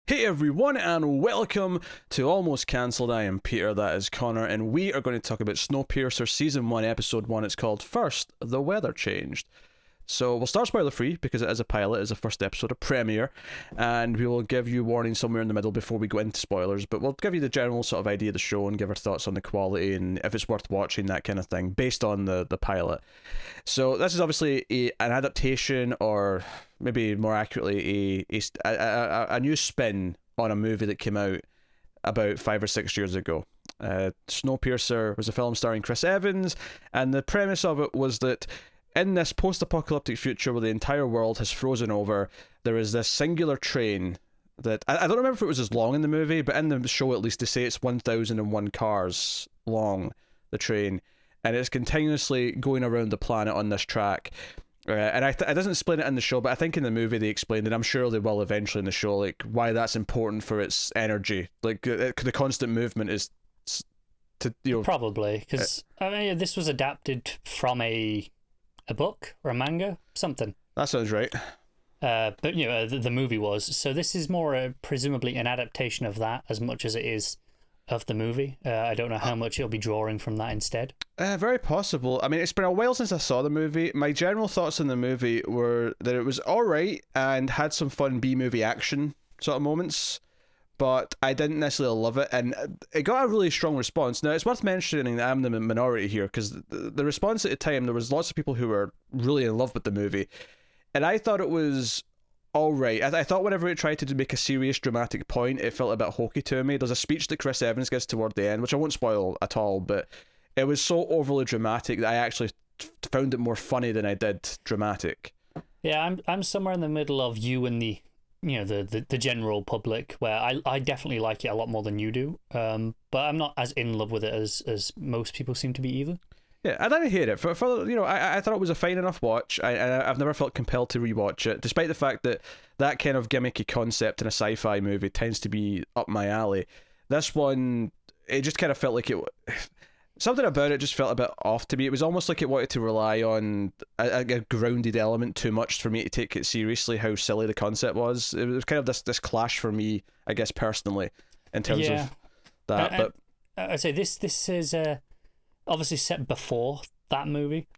Hey everyone, and welcome to Almost Cancelled. I am Peter, that is Connor, and we are going to talk about Snowpiercer Season 1, Episode 1. It's called First, the Weather Changed. So we'll start spoiler free because it is a pilot, it is a first episode, a premiere, and we will give you warning somewhere in the middle before we go into spoilers, but we'll give you the general sort of idea of the show and give our thoughts on the quality and if it's worth watching, that kind of thing, based on the pilot. So this is obviously an adaptation, or maybe more accurately, a new spin on a movie that came out about 5 or 6 years ago. Snowpiercer was a film starring Chris Evans, and the premise of it was that in this post-apocalyptic future where the entire world has frozen over, there is this singular train that... I don't remember if it was as long in the movie, but in the show at least they say it's 1001 cars long, the train, and it's continuously going around the planet on this track. And it doesn't explain it in the show, but I think in the movie they explained it. I'm sure they will eventually in the show, like why that's important for its energy. Like the constant movement is to, you know... Probably, because I mean, this was adapted from a book or a manga, something. That sounds right. But you know, the movie was. So this is more presumably an adaptation of that as much as it is of the movie. I don't know how much it'll be drawing from that instead. Very possible. I mean, it's been a while since I saw the movie. My general thoughts on the movie were that it was alright and had some fun B-movie action sort of moments, but I didn't necessarily love it, and it got a really strong response. Now, it's worth mentioning that I'm the minority here, because the response at the time, there was lots of people who were really in love with the movie, and I thought it was alright. I thought whenever it tried to make a serious, dramatic point, it felt a bit hokey to me. There's a speech that Chris Evans gets toward the end, which I won't spoil at all, but it was so overly dramatic that I actually found it more funny than I did dramatic. Yeah, I'm somewhere in the middle of you and the general public, where I definitely like it a lot more than you do, but I'm not as in love with it as most people seem to be either. Yeah, I didn't hate it. For I thought it was a fine enough watch. I've never felt compelled to rewatch it, despite the fact that that kind of gimmicky concept in a sci-fi movie tends to be up my alley. This one, it just kind of felt like it... Something about it just felt a bit off to me. It was almost like it wanted to rely on a grounded element too much for me to take it seriously, how silly the concept was. It was kind of this clash for me, I guess, personally, in terms of that. But I'd say this is obviously set before that movie,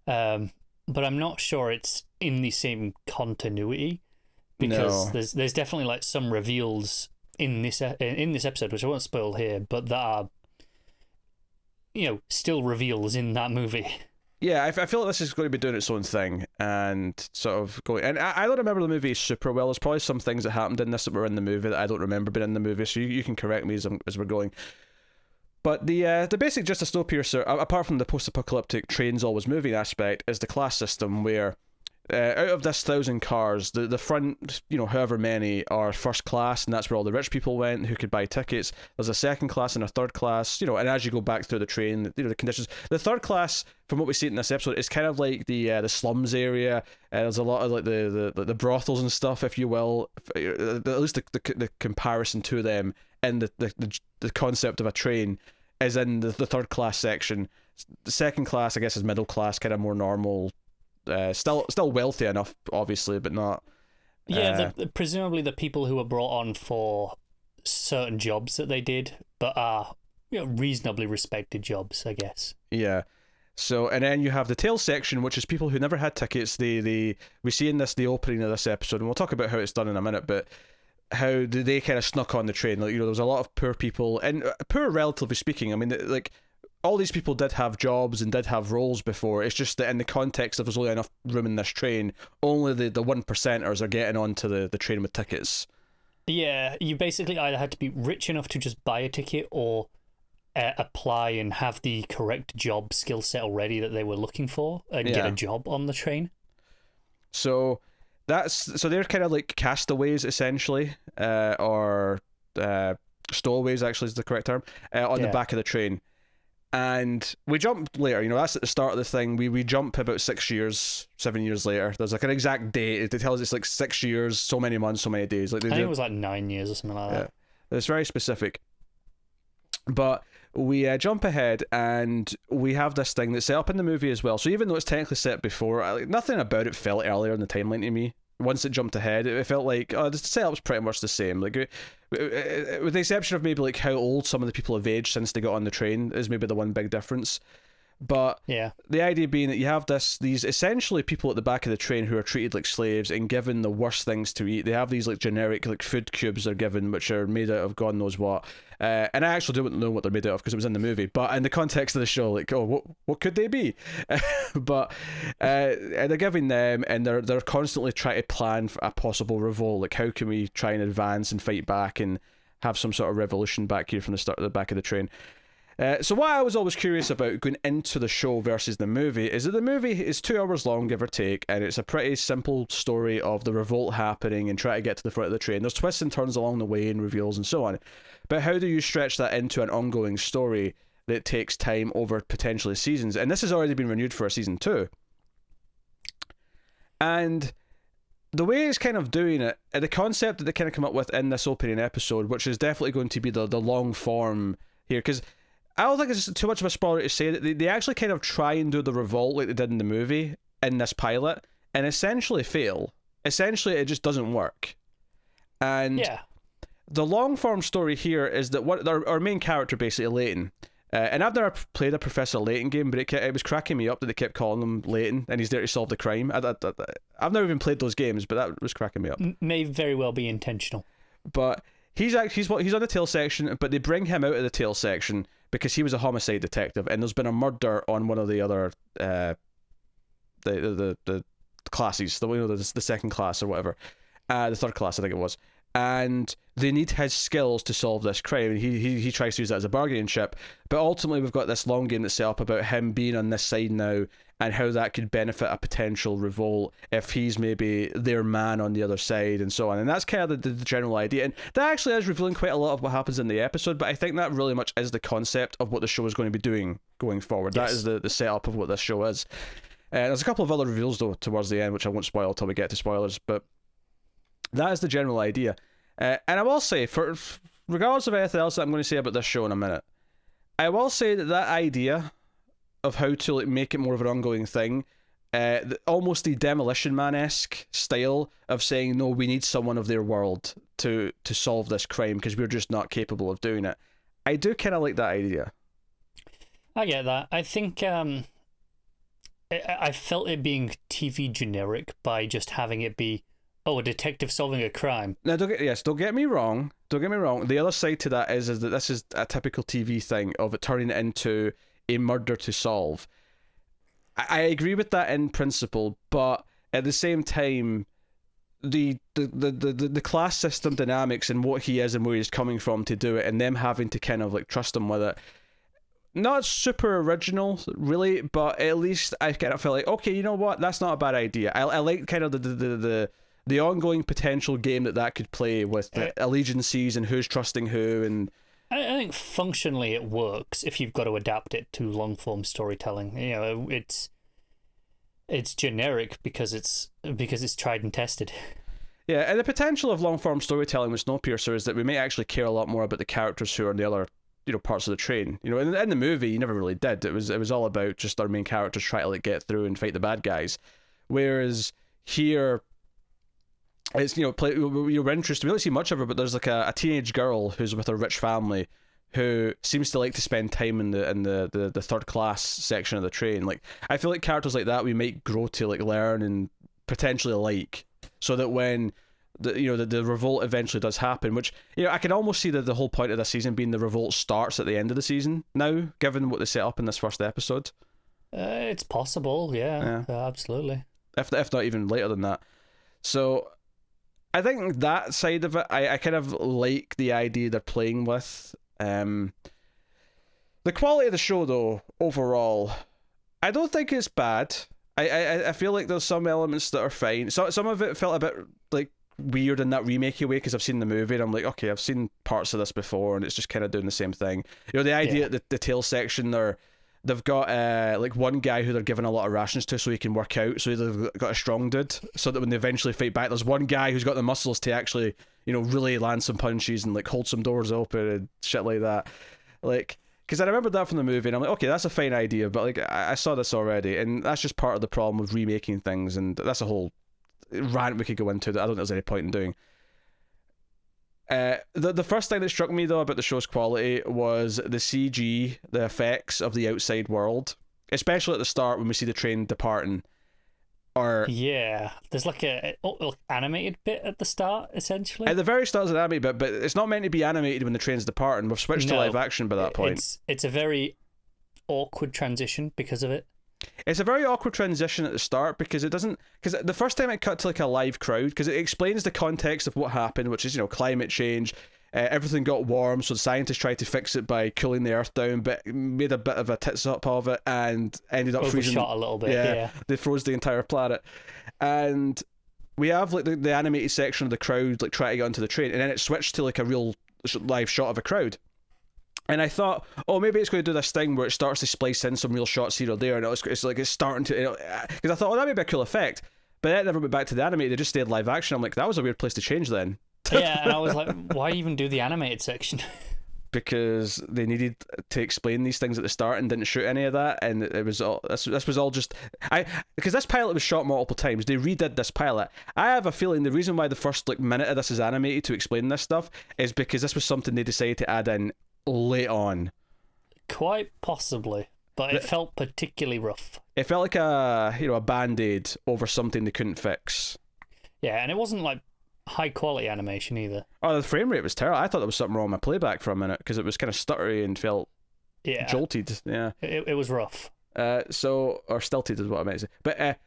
but I'm not sure it's in the same continuity, because there's definitely like some reveals in this episode, which I won't spoil here, but that are, you know, still reveals in that movie. Yeah, I feel like this is going to be doing its own thing and sort of going... And I don't remember the movie super well. There's probably some things that happened in this that were in the movie that I don't remember being in the movie, so you can correct me as we're going. But the basic gist of Snowpiercer, apart from the post-apocalyptic trains always moving aspect, is the class system where out of this 1,000 cars, the front, however many are first class, and that's where all the rich people went who could buy tickets. There's a second class and a third class, and as you go back through the train, the conditions. The third class, from what we see in this episode, is kind of like the slums area. There's a lot of like the brothels and stuff, if you will. At least the comparison to them and the concept of a train is in the third class section. The second class, I guess, is middle class, kind of more normal. Still wealthy enough, obviously, but not... Yeah, presumably the people who were brought on for certain jobs that they did, but are reasonably respected jobs, I guess. Yeah. So, and then you have the tail section, which is people who never had tickets. We see in the opening of this episode, and we'll talk about how it's done in a minute, but how they kind of snuck on the train. Like, there was a lot of poor people, and poor relatively speaking. I mean, like... all these people did have jobs and did have roles before. It's just that in the context of there's only enough room in this train, only the 1%ers are getting onto the train with tickets. Yeah, you basically either had to be rich enough to just buy a ticket or apply and have the correct job skill set already that they were looking for and get a job on the train. So they're kind of like castaways, essentially, or stowaways, actually is the correct term, on the back of the train. And we jump later, that's at the start of the thing. We jump about 7 years later. There's like an exact date. It tells us like 6 years, so many months, so many days. Like I think it was like 9 years or something like that. It's very specific. But we jump ahead and we have this thing that's set up in the movie as well. So even though it's technically set before, nothing about it felt earlier in the timeline to me. once it jumped ahead, it felt like the setup's pretty much the same. Like, with the exception of maybe like how old some of the people have aged since they got on the train is maybe the one big difference. But yeah, the idea being that you have these essentially people at the back of the train who are treated like slaves and given the worst things to eat. They have these like generic like food cubes they're given, which are made out of God knows what. And I actually don't know what they're made out of because it was in the movie. But in the context of the show, like, oh, what could they be? But and they're giving them, and they're constantly trying to plan for a possible revolt. Like, how can we try and advance and fight back and have some sort of revolution back here from the start of the back of the train? So what I was always curious about going into the show versus the movie is that the movie is 2 hours long, give or take, and it's a pretty simple story of the revolt happening and try to get to the front of the train. There's twists and turns along the way and reveals and so on. But how do you stretch that into an ongoing story that takes time over potentially seasons? And this has already been renewed for a season 2. And the way it's kind of doing it, the concept that they kind of come up with in this opening episode, which is definitely going to be the long form here, because I don't think it's too much of a spoiler to say that they actually kind of try and do the revolt like they did in the movie in this pilot and essentially fail. Essentially, it just doesn't work. And the long form story here is that what our main character, basically Leighton, and I've never played a Professor Layton game, but it was cracking me up that they kept calling him Layton and he's there to solve the crime. I've never even played those games, but that was cracking me up. May very well be intentional. But he's on the tail section, but they bring him out of the tail section because he was a homicide detective, and there's been a murder on one of the other the classes, the second class or whatever, the third class I think it was, and they need his skills to solve this crime, and he tries to use that as a bargaining chip. But ultimately we've got this long game that's set up about him being on this side now and how that could benefit a potential revolt if he's maybe their man on the other side and so on. And that's kind of the general idea, and that actually is revealing quite a lot of what happens in the episode, but I think that really much is the concept of what the show is going to be doing going forward. Yes. That is the setup of what this show is. There's a couple of other reveals though towards the end, which I won't spoil till we get to spoilers, but that is the general idea. And I will say, regardless of anything else that I'm going to say about this show in a minute, I will say that idea of how to make it more of an ongoing thing, almost the Demolition Man-esque style of saying, no, we need someone of their world to solve this crime because we're just not capable of doing it. I do kind of like that idea. I get that. I think I felt it being TV generic by just having it be, a detective solving a crime. Now, don't get me wrong. The other side to that is that this is a typical TV thing of it turning it into a murder to solve. I agree with that in principle, but at the same time, the class system dynamics and what he is and where he's coming from to do it, and them having to kind of like trust him with it, not super original really, but at least I kind of felt like, okay, you know what, that's not a bad idea. I like kind of the ongoing potential game that could play with the allegiances and who's trusting who. And I think functionally it works if you've got to adapt it to long form storytelling. You know, it's generic because it's tried and tested. Yeah, and the potential of long form storytelling with Snowpiercer is that we may actually care a lot more about the characters who are in the other parts of the train. In the movie you never really did. It was all about just our main characters trying to like get through and fight the bad guys, whereas here it's we're interested. We don't see much of her, but there's like a teenage girl who's with a rich family who seems to like to spend time in the third class section of the train. Like, I feel like characters like that we might grow to like learn and potentially like, so that when the revolt eventually does happen, which I can almost see the whole point of this season being the revolt starts at the end of the season now, given what they set up in this first episode. It's possible, yeah. Absolutely. If not even later than that. So I think that side of it, I kind of like the idea they're playing with. The quality of the show, though, overall, I don't think it's bad. I feel like there's some elements that are fine. So some of it felt a bit like weird in that remakey way because I've seen the movie and I'm like, okay, I've seen parts of this before and it's just kind of doing the same thing. The idea that the tail section they've got like one guy who they're giving a lot of rations to so he can work out, so they've got a strong dude, so that when they eventually fight back, there's one guy who's got the muscles to actually really land some punches and like hold some doors open and shit like that. Like, because I remembered that from the movie and I'm like, okay, that's a fine idea, but like I saw this already, and that's just part of the problem with remaking things, and that's a whole rant we could go into that I don't think there's any point in doing. The first thing that struck me though about the show's quality was the CG, the effects of the outside world, especially at the start when we see the train departing. Yeah, there's like a animated bit at the start, essentially. At the very start, it's an animated bit, but it's not meant to be animated when the train's departing. We've switched to live action by that point. It's a very awkward transition because of it. It's a very awkward transition at the start because it doesn't. Because the first time it cut to like a live crowd, because it explains the context of what happened, which is climate change. Everything got warm, so the scientists tried to fix it by cooling the earth down, but made a bit of a tits up of it and ended up freezing. Overshot a little bit. Yeah, they froze the entire planet, and we have like the animated section of the crowd like trying to get onto the train, and then it switched to like a real live shot of a crowd. And I thought, oh, maybe it's going to do this thing where it starts to splice in some real shots here or there, and it's like it's starting to, because I thought, oh, that may be a cool effect, but then it never went back to the animated. They just stayed live action. I'm like, that was a weird place to change then. Yeah, and I was like, why even do the animated section? Because they needed to explain these things at the start and didn't shoot any of that, and it was all this was all just because this pilot was shot multiple times. They redid this pilot. I have a feeling the reason why the first like minute of this is animated to explain this stuff is because this was something they decided to add in late on. Quite possibly, but it felt particularly rough. It felt like a band-aid over something they couldn't fix. Yeah, and it wasn't like high quality animation either. Oh, the frame rate was terrible. I thought there was something wrong with my playback for a minute because it was kind of stuttery and felt jolted. Yeah, it was rough. Or stilted is what I meant to say. But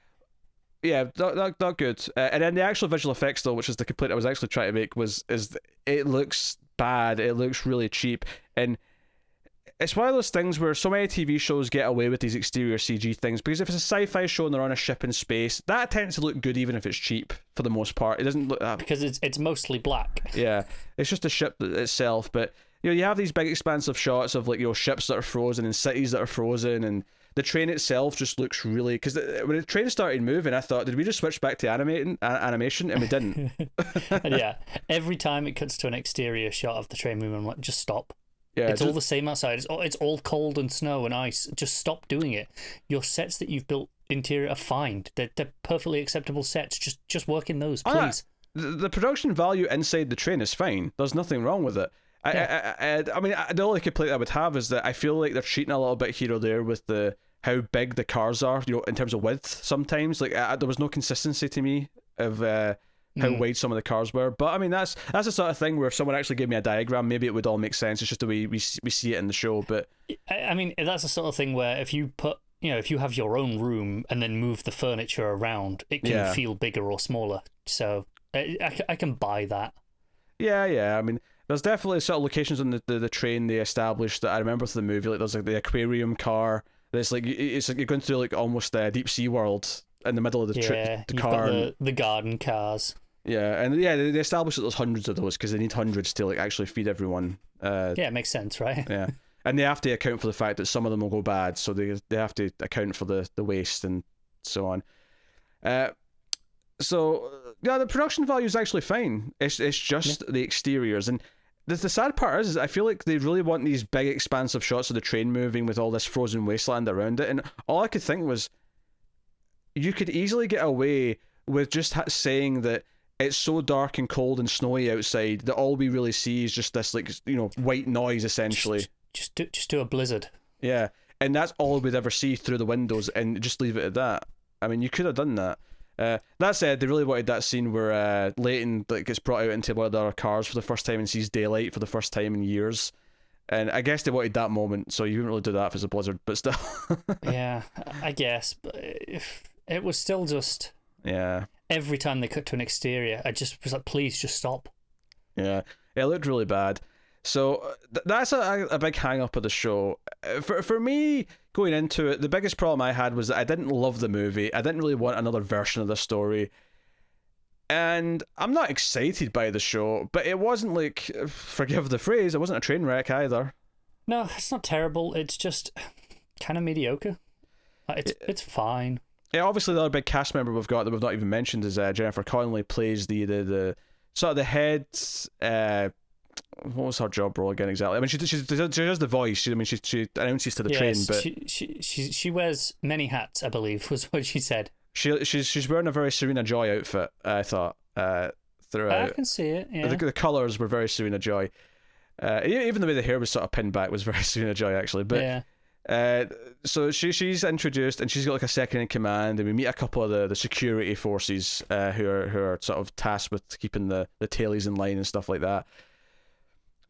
yeah, not good. And then the actual visual effects though, which is the complaint I was actually trying to make, is it looks bad. It looks really cheap, and it's one of those things where so many TV shows get away with these exterior CG things because if it's a sci-fi show and they're on a ship in space, that tends to look good even if it's cheap for the most part. It doesn't look because it's mostly black. Yeah, it's just the ship itself. But you have these big expansive shots of like ships that are frozen and cities that are frozen, and the train itself just looks really. Because when the train started moving, I thought, did we just switch back to animation? And we didn't. And yeah, every time it cuts to an exterior shot of the train moving, I'm like, just stop. Yeah, it's all the same outside. It's all cold and snow and ice. Just stop doing it. Your sets that you've built interior are fine. They're perfectly acceptable sets. Just work in those, please. The production value inside the train is fine. There's nothing wrong with it. I mean, the only complaint I would have is that I feel like they're cheating a little bit here or there with how big the cars are. In terms of width. Sometimes, like there was no consistency to me of how wide some of the cars were. But I mean, that's the sort of thing where if someone actually gave me a diagram, maybe it would all make sense. It's just the way we see it in the show. But I mean, that's the sort of thing where if you put, if you have your own room and then move the furniture around, it can feel bigger or smaller. So I can buy that. Yeah. I mean, there's definitely sort of locations on the train they established that I remember from the movie. Like there's like the aquarium car. It's like you're going through like almost a deep sea world in the middle of the car. Got the garden cars. Yeah, and they established that there's hundreds of those because they need hundreds to like actually feed everyone. It makes sense, right? Yeah, and they have to account for the fact that some of them will go bad, so they have to account for the waste and so on. So the production value is actually fine. It's just the exteriors, and the sad part is I feel like they really want these big expansive shots of the train moving with all this frozen wasteland around it, and all I could think was you could easily get away with just saying that it's so dark and cold and snowy outside that all we really see is just this like white noise essentially. Just do a blizzard. Yeah, and that's all we'd ever see through the windows, and just leave it at that. I mean, you could have done that. That said, they really wanted that scene where Leighton gets brought out into one of the other cars for the first time and sees daylight for the first time in years. And I guess they wanted that moment, so you wouldn't really do that if it's a blizzard, but still. Yeah, I guess. But it was still just... Yeah. Every time they cut to an exterior, I just was like, please, just stop. Yeah, it looked really bad. So that's a big hang-up of the show. For me, going into it, the biggest problem I had was that I didn't love the movie. I didn't really want another version of the story. And I'm not excited by the show, but it wasn't like, forgive the phrase, it wasn't a train wreck either. No, it's not terrible. It's just kind of mediocre. It's fine. Yeah, obviously the other big cast member we've got that we've not even mentioned is Jennifer Connelly plays the sort of the head. What was her job role again exactly? I mean, she does the voice. She announces to the train, but she wears many hats, I believe, was what she said. She's wearing a very Serena Joy outfit, I thought, throughout. I can see it, yeah. The colours were very Serena Joy. Even the way the hair was sort of pinned back was very Serena Joy, actually. But yeah. so she's introduced, and she's got like a second in command, and we meet a couple of the security forces who are sort of tasked with keeping the tailies in line and stuff like that.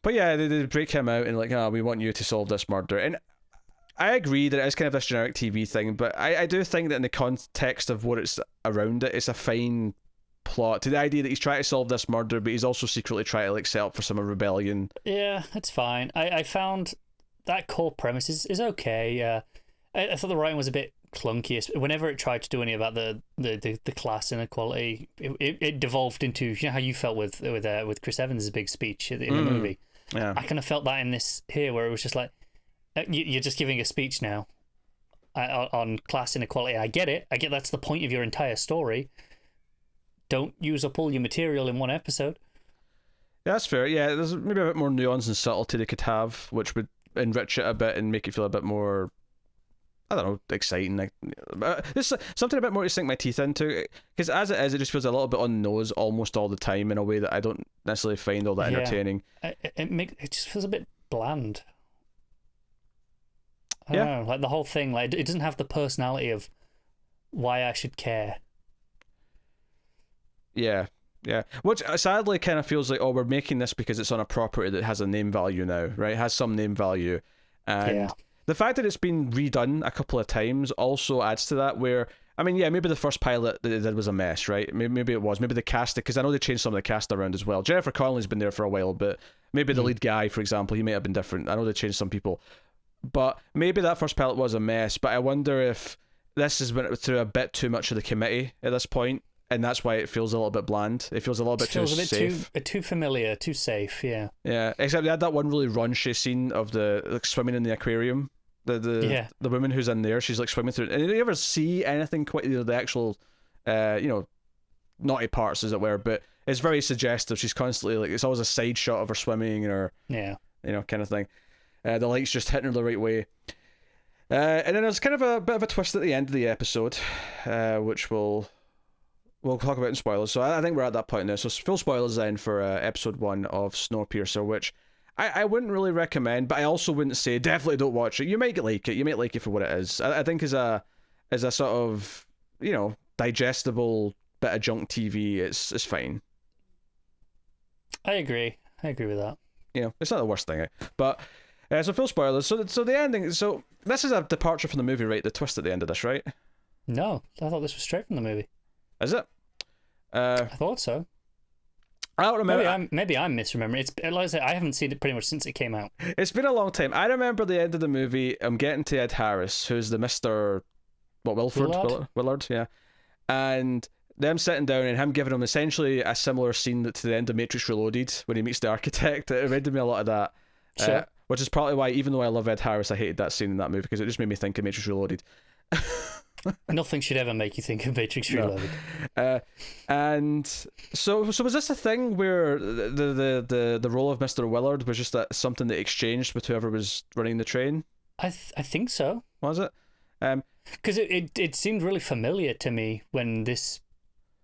But yeah, they break him out and like, we want you to solve this murder. And I agree that it is kind of this generic TV thing, but I do think that in the context of what it's around it, it's a fine plot to the idea that he's trying to solve this murder, but he's also secretly trying to like set up for some rebellion. Yeah, that's fine. I found that core premise is okay. I thought the writing was a bit clunky. Whenever it tried to do any about the class inequality, it devolved into, you know how you felt with Chris Evans' big speech in the movie. Yeah, I kind of felt that in this here, where it was just like, you're just giving a speech now on class inequality. I get it. I get that's the point of your entire story. Don't use up all your material in one episode. Yeah, that's fair. Yeah, there's maybe a bit more nuance and subtlety they could have, which would enrich it a bit and make it feel a bit more, I don't know, exciting. Like, there's something a bit more to sink my teeth into, because as it is, it just feels a little bit on the nose almost all the time in a way that I don't necessarily find all that entertaining. It just feels a bit bland. I don't know, like the whole thing, like it doesn't have the personality of why I should care. Yeah. Which sadly kind of feels like, we're making this because it's on a property that has a name value now, right? It has some name value. And the fact that it's been redone a couple of times also adds to that, where, I mean, maybe the first pilot that they did was a mess, right? Maybe it was. Maybe the cast, because I know they changed some of the cast around as well. Jennifer Connelly's been there for a while, but maybe the lead guy, for example, he may have been different. I know they changed some people. But maybe that first pilot was a mess, but I wonder if this has been through a bit too much of the committee at this point, and that's why it feels a little bit bland. It feels a little bit too safe. Too familiar, too safe, yeah. Yeah, except they had that one really raunchy scene of the like swimming in the aquarium. The woman who's in there, she's like swimming through it. And you ever see anything quite, the actual, naughty parts, as it were, but it's very suggestive. She's constantly like, it's always a side shot of her swimming or, kind of thing. The light's just hitting her the right way. And then there's kind of a bit of a twist at the end of the episode, which we'll talk about in spoilers. So I think we're at that point now. So full spoilers then for episode 1 of Snowpiercer, which I wouldn't really recommend, but I also wouldn't say definitely don't watch it. You might like it. You might like it for what it is. I think as a sort of, digestible bit of junk TV, it's fine. I agree with that. It's not the worst thing, but so full spoilers. So the ending. So this is a departure from the movie, right? The twist at the end of this, right? No, I thought this was straight from the movie. Is it? I thought so. I don't remember. Maybe I'm misremembering. It's like I said, I haven't seen it pretty much since it came out. It's been a long time. I remember the end of the movie. I'm getting to Ed Harris, who's the Mr. Willard, yeah, and them sitting down and him giving him essentially a similar scene to the end of Matrix Reloaded when he meets the architect. It reminded me a lot of that. Sure. Which is probably why, even though I love Ed Harris, I hated that scene in that movie because it just made me think of Matrix Reloaded. Nothing should ever make you think of Matrix Reloaded. And so was this a thing where the role of Mr. Willard was just something that exchanged with whoever was running the train? I think so. Was it? Because it seemed really familiar to me when this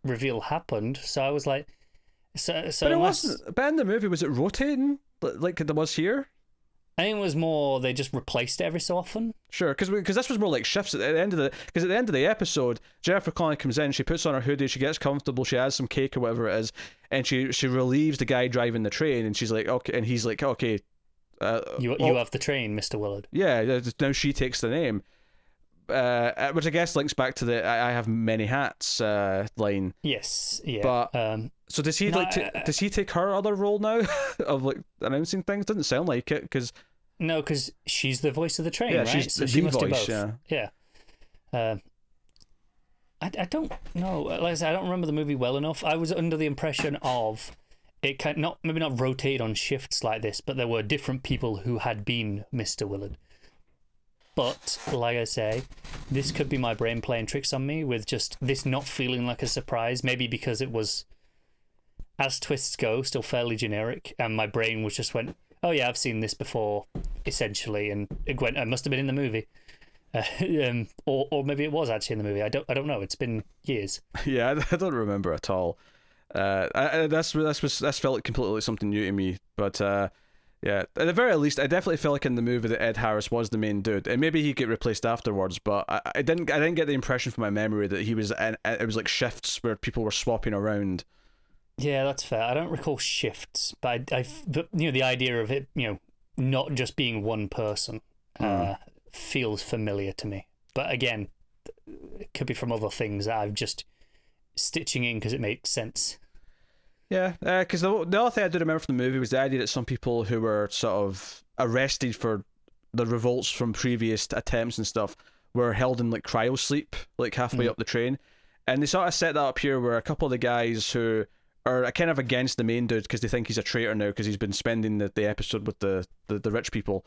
reveal happened. So I was like, but it wasn't. But in the movie, was it rotating like it was here? I think it was more they just replaced it every so often. Sure, because this was more like shifts at the end of the episode, Jennifer Connelly comes in, she puts on her hoodie, she gets comfortable, she has some cake or whatever it is, and she relieves the guy driving the train, and she's like, okay, and he's like, okay, you have the train, Mr. Willard. Yeah, now she takes the name, which I guess links back to the I have many hats line. Yes, yeah. But so does he does he take her other role now of like announcing things? Doesn't sound like it because. No, because she's the voice of the train, right? She's so the she must voice, do both. Yeah. I don't know. Like I said, I don't remember the movie well enough. I was under the impression of it maybe not rotated on shifts like this, but there were different people who had been Mr. Willard. But like I say, this could be my brain playing tricks on me with just this not feeling like a surprise. Maybe because it was, as twists go, still fairly generic, and my brain was just went, oh yeah, I've seen this before, essentially, and it must have been in the movie. Or maybe it was actually in the movie. I don't know. It's been years. Yeah, I don't remember at all. That's felt completely like something new to me. But yeah, at the very least, I definitely felt like in the movie that Ed Harris was the main dude, and maybe he get replaced afterwards. But I didn't get the impression from my memory that he was. And it was like shifts where people were swapping around. Yeah, that's fair. I don't recall shifts, but but the idea of it, not just being one person, feels familiar to me. But again, it could be from other things that I've just stitching in because it makes sense. Yeah, because the other thing I do remember from the movie was the idea that some people who were sort of arrested for the revolts from previous attempts and stuff were held in like cryo sleep, like halfway up the train, and they sort of set that up here where a couple of the guys who are kind of against the main dude because they think he's a traitor now because he's been spending the episode with the rich people.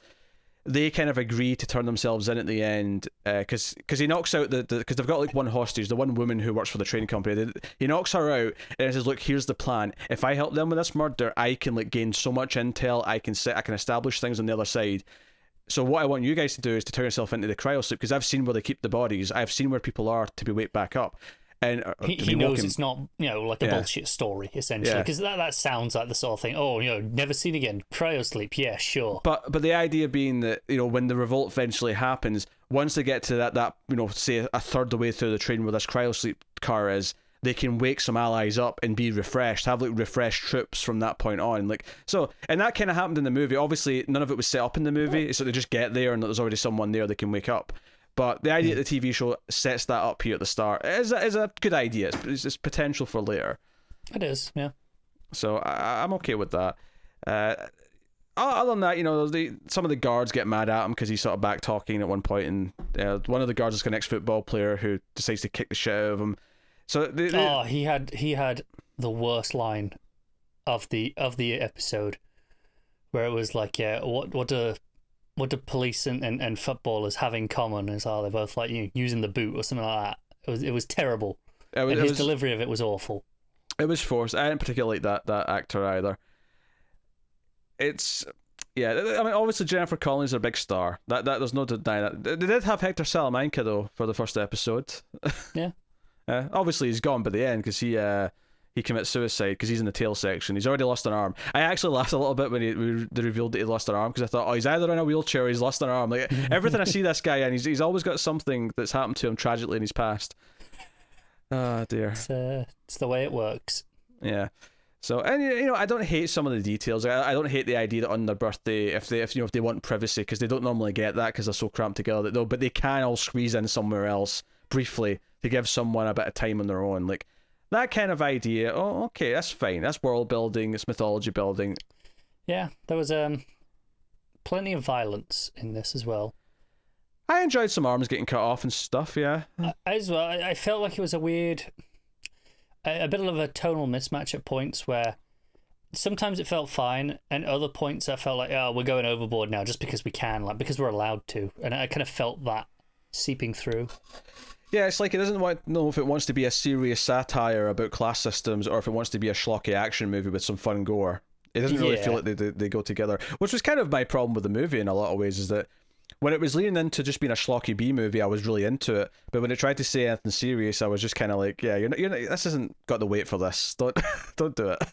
They kind of agree to turn themselves in at the end because he knocks out because they've got like one hostage, the one woman who works for the train company. He knocks her out and he says, "Look, here's the plan. If I help them with this murder, I can like gain so much intel. I can establish things on the other side. So what I want you guys to do is to turn yourself into the cryo sleep because I've seen where they keep the bodies. I've seen where people are to be waked back up." And he knows it's not like a bullshit story essentially because that sounds like the sort of thing. Oh, never seen again, cryo sleep. Yeah, sure. But the idea being that when the revolt eventually happens, once they get to that say a third of the way through the train where this cryo sleep car is, they can wake some allies up and be refreshed, have like refreshed troops from that point on. Like so, and that kind of happened in the movie. Obviously, none of it was set up in the movie, so they just get there and there's already someone there they can wake up. But the idea that the TV show sets that up here at the start is a good idea. It's potential for later. It is, yeah. So I'm okay with that. Other than that, some of the guards get mad at him because he's sort of back talking at one point, and one of the guards is an ex-football player who decides to kick the shit out of him. So he had the worst line of the episode, where it was like, yeah, what do police and footballers have in common? Is they're both like using the boot or something like that. It was terrible. His delivery of it was awful. It was forced. I didn't particularly like that actor either. It's I mean, obviously Jennifer Connelly's a big star. That there's no denying that. They did have Hector Salamanca though for the first episode. Yeah. Obviously he's gone by the end because he commits suicide because he's in the tail section. He's already lost an arm. I actually laughed a little bit when they revealed that he lost an arm because I thought, he's either in a wheelchair or he's lost an arm. Like everything I see this guy in, he's always got something that's happened to him tragically in his past. Oh dear. It's the way it works. Yeah. So, and I don't hate some of the details. I don't hate the idea that on their birthday, if they want privacy, because they don't normally get that because they're so cramped together, but they can all squeeze in somewhere else briefly to give someone a bit of time on their own. Like that kind of idea. Oh, okay, that's fine. That's world building. It's mythology building. Yeah, there was plenty of violence in this as well. I enjoyed some arms getting cut off and stuff. Yeah, as well. I felt like it was a bit of a tonal mismatch at points where sometimes it felt fine, and other points I felt like, we're going overboard now just because we can, like because we're allowed to, and I kind of felt that seeping through. Yeah, it's like it doesn't know if it wants to be a serious satire about class systems or if it wants to be a schlocky action movie with some fun gore. It doesn't really feel like they go together, which was kind of my problem with the movie in a lot of ways, is that when it was leaning into just being a schlocky B movie, I was really into it. But when it tried to say anything serious, I was just kind of like, yeah, you're not, this hasn't got the weight for this. Don't do it.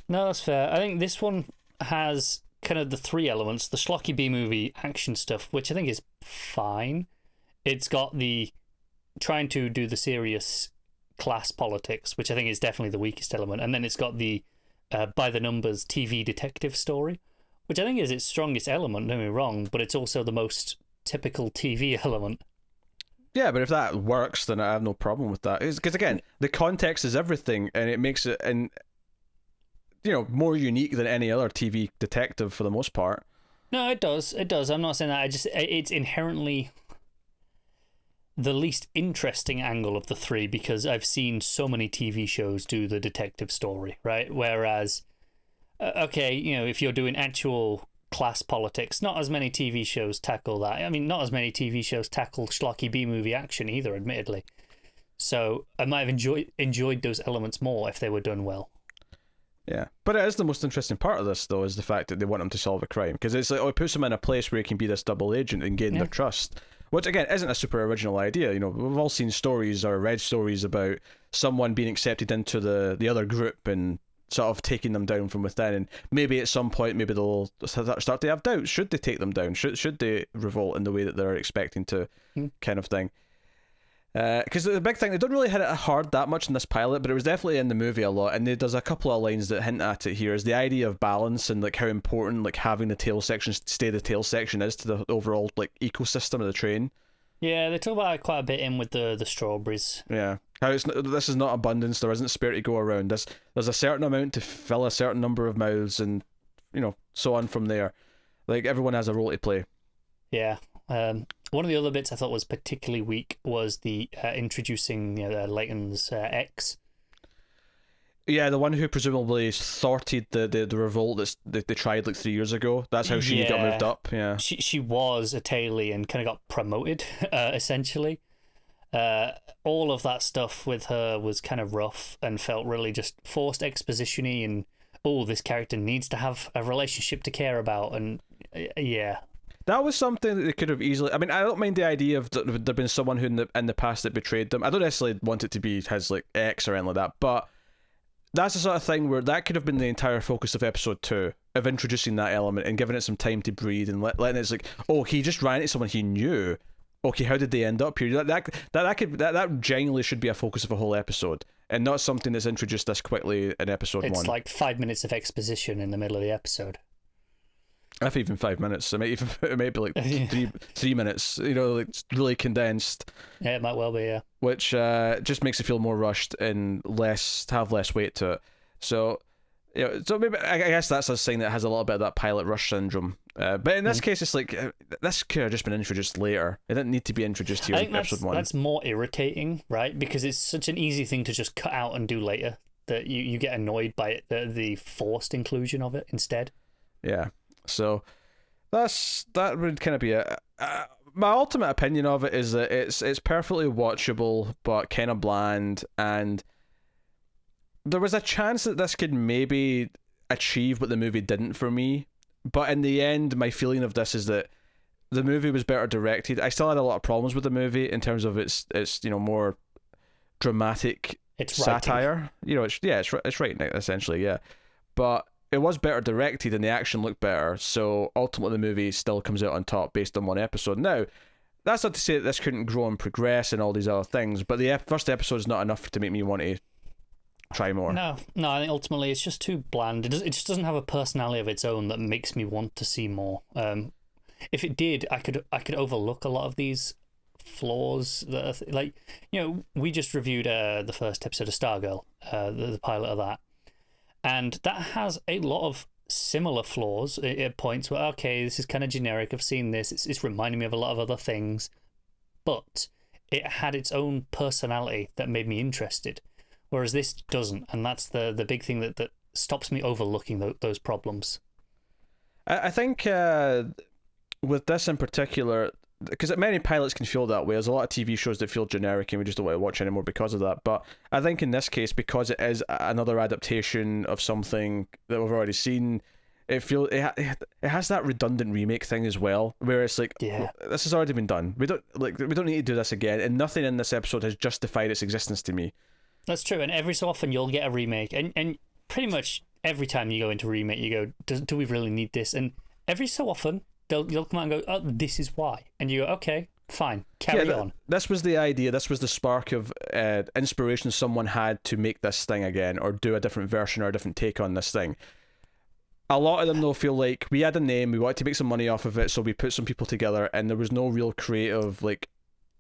No, that's fair. I think this one has kind of the three elements: the schlocky B movie action stuff, which I think is fine. It's got the trying to do the serious class politics, which I think is definitely the weakest element, and then it's got the by the numbers TV detective story, which I think is its strongest element, don't get me wrong, but it's also the most typical TV element. Yeah, but if that works, then I have no problem with that. Because again, the context is everything, and it makes it more unique than any other TV detective for the most part. No, it does. It does. I'm not saying that. It's inherently the least interesting angle of the three because I've seen so many TV shows do the detective story, right? Whereas, if you're doing actual class politics, not as many TV shows tackle that. I mean, not as many TV shows tackle schlocky B-movie action either, admittedly. So I might have enjoyed those elements more if they were done well. Yeah, but it is the most interesting part of this, though, is the fact that they want him to solve a crime, because it's like, oh, it puts him in a place where he can be this double agent and gain their trust, which again isn't a super original idea. You know, we've all seen stories or read stories about someone being accepted into the other group and sort of taking them down from within, and maybe at some point maybe they'll start to have doubts. Should they take them down? Should they revolt in the way that they're expecting to, kind of thing. Because the big thing, they don't really hit it hard that much in this pilot, but it was definitely in the movie a lot, and there's a couple of lines that hint at it here, is the idea of balance and like how important like having the tail section stay the tail section is to the overall like ecosystem of the train. Yeah, they talk about it quite a bit in with the strawberries. Yeah, how this is not abundance, there isn't spare to go around. There's a certain amount to fill a certain number of mouths, and you know, so on from there. Like everyone has a role to play. Yeah. One of the other bits I thought was particularly weak was the introducing Leighton's ex. Yeah, the one who presumably thwarted the revolt that they tried like 3 years ago. That's how she got moved up. Yeah, she was a tailie and kind of got promoted, essentially. All of that stuff with her was kind of rough and felt really just forced exposition-y, and this character needs to have a relationship to care about, and yeah. That was something that they could have easily... I mean, I don't mind the idea of there been someone who in the past that betrayed them. I don't necessarily want it to be his like ex or anything like that, but that's the sort of thing where that could have been the entire focus of episode 2, of introducing that element and giving it some time to breathe and letting it's like, oh, he just ran into someone he knew. Okay, how did they end up here? That genuinely should be a focus of a whole episode, and not something that's introduced this quickly in episode 1. It's like 5 minutes of exposition in the middle of the episode. If even 5 minutes, it might be like 3 minutes. You know, like really condensed. Yeah, it might well be. Yeah, which just makes it feel more rushed and have less weight to it. So, so maybe I guess that's a sign that it has a little bit of that pilot rush syndrome. But in this case, it's like this could have just been introduced later. It didn't need to be introduced here in episode 1. That's more irritating, right? Because it's such an easy thing to just cut out and do later that you get annoyed by it, the forced inclusion of it instead. Yeah. So that would kind of be it. My ultimate opinion of it is that it's perfectly watchable but kind of bland, and there was a chance that this could maybe achieve what the movie didn't for me, but in the end my feeling of this is that the movie was better directed. I still had a lot of problems with the movie in terms of its more dramatic satire. It's writing essentially, yeah, but it was better directed and the action looked better, so ultimately the movie still comes out on top based on one episode. Now, that's not to say that this couldn't grow and progress and all these other things, but the first episode is not enough to make me want to try more. No, I think ultimately it's just too bland. It just doesn't have a personality of its own that makes me want to see more. If it did, I could overlook a lot of these flaws that are we just reviewed the first episode of Stargirl, the pilot of that. And that has a lot of similar flaws at points where, okay, this is kind of generic. I've seen this. It's reminding me of a lot of other things. But it had its own personality that made me interested. Whereas this doesn't. And that's the big thing that stops me overlooking those problems. I think with this in particular, because many pilots can feel that way. There's a lot of TV shows that feel generic and we just don't want to watch anymore because of that. But I think in this case, because it is another adaptation of something that we've already seen, it has that redundant remake thing as well, where it's like, this has already been done. We don't need to do this again, and nothing in this episode has justified its existence to me. That's true, and every so often you'll get a remake, and pretty much every time you go into a remake, you go, do we really need this? And every so often you'll come out and go, oh, this is why. And you go, okay, fine, carry on. This was the idea, this was the spark of inspiration someone had to make this thing again, or do a different version or a different take on this thing. A lot of them, though, feel like we had a name, we wanted to make some money off of it, so we put some people together, and there was no real creative,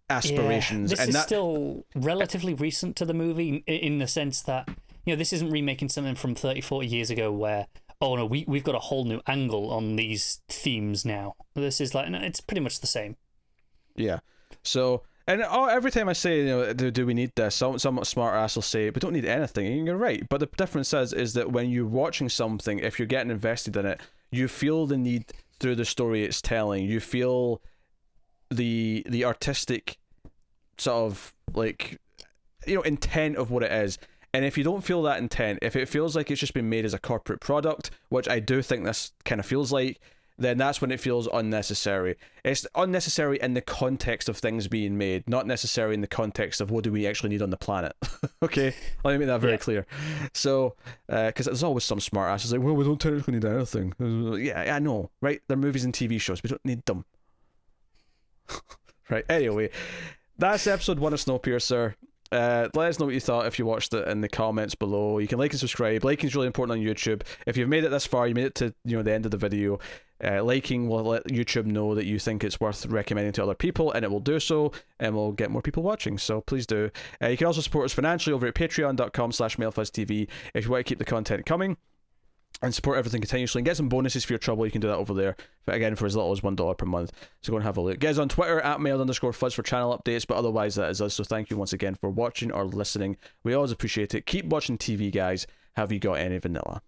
aspirations. This is still relatively recent to the movie, in the sense that, this isn't remaking something from 30, 40 years ago where, oh no, we've got a whole new angle on these themes now. This is it's pretty much the same. Yeah. So, and every time I say, do we need this? Some smart ass will say, we don't need anything. And you're right. But the difference is that when you're watching something, if you're getting invested in it, you feel the need through the story it's telling. You feel the artistic sort of intent of what it is. And if you don't feel that intent, if it feels like it's just been made as a corporate product, which I do think this kind of feels like, then that's when it feels unnecessary. It's unnecessary in the context of things being made, not necessarily in the context of what do we actually need on the planet. Okay, let me make that very clear. So, because there's always some smart asses like, well, we don't technically need anything. Yeah, I know, right? They're movies and TV shows. We don't need them. Right, anyway, that's episode 1 of Snowpiercer. Let us know what you thought if you watched it in the comments below. You can like and subscribe. Liking is really important on YouTube. If you've made it this far, you made it to the end of the video. Liking will let YouTube know that you think it's worth recommending to other people, and it will do so, and we'll get more people watching. So please do. You can also support us financially over at patreon.com/MailFuzzTV if you want to keep the content coming and support everything continuously and get some bonuses for your trouble. You can do that over there, but again, for as little as $1 per month. So go and have a look. Get us on Twitter at mail_fuzz for channel updates, but otherwise that is us. So thank you once again for watching or listening. We always appreciate it. Keep watching TV, guys. Have you got any vanilla?